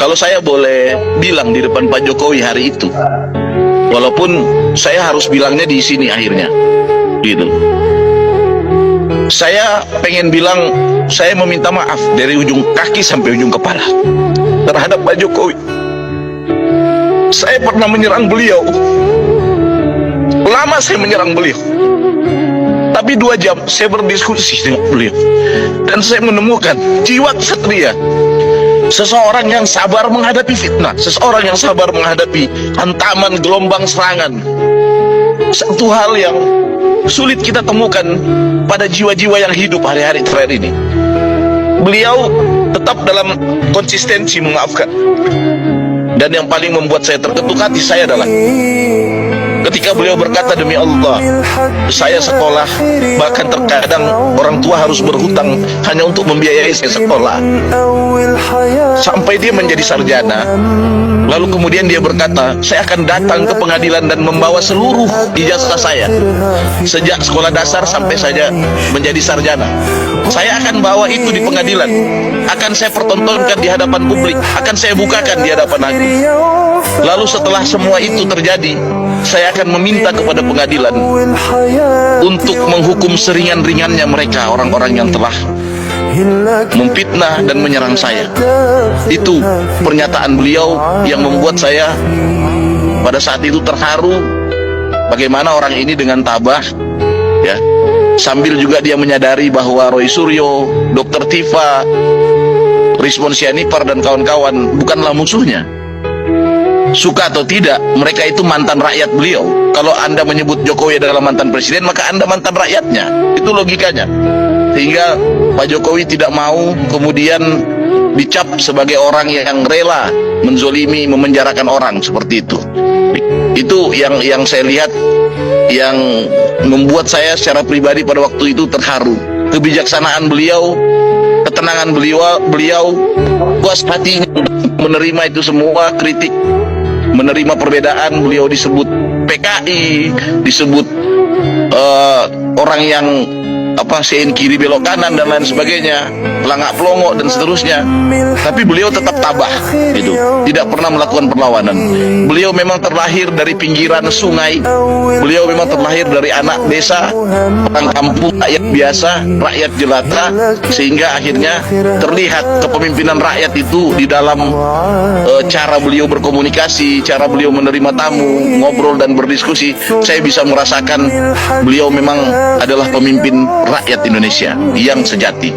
Kalau saya boleh bilang di depan Pak Jokowi hari itu, walaupun saya harus bilangnya di sini akhirnya, gitu. Saya pengen bilang, saya meminta maaf dari ujung kaki sampai ujung kepala terhadap Pak Jokowi. Saya pernah menyerang beliau, lama saya menyerang beliau, tapi 2 jam saya berdiskusi dengan beliau, dan saya menemukan jiwa kesatria. Seseorang yang sabar menghadapi fitnah, seseorang yang sabar menghadapi hantaman gelombang serangan. Satu hal yang sulit kita temukan pada jiwa-jiwa yang hidup hari-hari terakhir ini. Beliau tetap dalam konsistensi memaafkan. Dan yang paling membuat saya terketuk hati saya adalah ketika beliau berkata, demi Allah, saya sekolah, bahkan terkadang orang tua harus berhutang hanya untuk membiayai saya sekolah, sampai dia menjadi sarjana. Lalu kemudian dia berkata, saya akan datang ke pengadilan dan membawa seluruh ijazah saya, sejak sekolah dasar sampai saja menjadi sarjana. Saya akan bawa itu di pengadilan, akan saya pertontonkan di hadapan publik, akan saya bukakan di hadapan hakim. Lalu setelah semua itu terjadi, saya akan meminta kepada pengadilan untuk menghukum seringan-ringannya mereka, orang-orang yang telah memfitnah dan menyerang saya. Itu pernyataan beliau yang membuat saya pada saat itu terharu. Bagaimana orang ini dengan tabah, ya, sambil juga dia menyadari bahwa Roy Suryo, Dr. Tifa, Rizwan Syahipar dan kawan-kawan bukanlah musuhnya. Suka atau tidak, mereka itu mantan rakyat beliau. Kalau Anda menyebut Jokowi adalah mantan presiden, maka Anda mantan rakyatnya. Itu logikanya. Sehingga Pak Jokowi tidak mau kemudian dicap sebagai orang yang rela menzolimi, memenjarakan orang seperti itu. Itu yang saya lihat, yang membuat saya secara pribadi pada waktu itu terharu. Kebijaksanaan beliau, ketenangan beliau, puas hatinya menerima itu semua kritik, menerima perbedaan. Beliau disebut PKI, disebut orang yang sein kiri belok kanan dan lain sebagainya, pelangak pelongok dan seterusnya. Tapi beliau tetap tabah, gitu, tidak pernah melakukan perlawanan. Beliau memang terlahir dari pinggiran sungai, beliau memang terlahir dari anak desa, orang kampung, rakyat biasa, rakyat jelata, sehingga akhirnya terlihat kepemimpinan rakyat itu di dalam cara beliau berkomunikasi, cara beliau menerima tamu, ngobrol dan berdiskusi. Saya bisa merasakan beliau memang adalah pemimpin rakyat Indonesia yang sejati.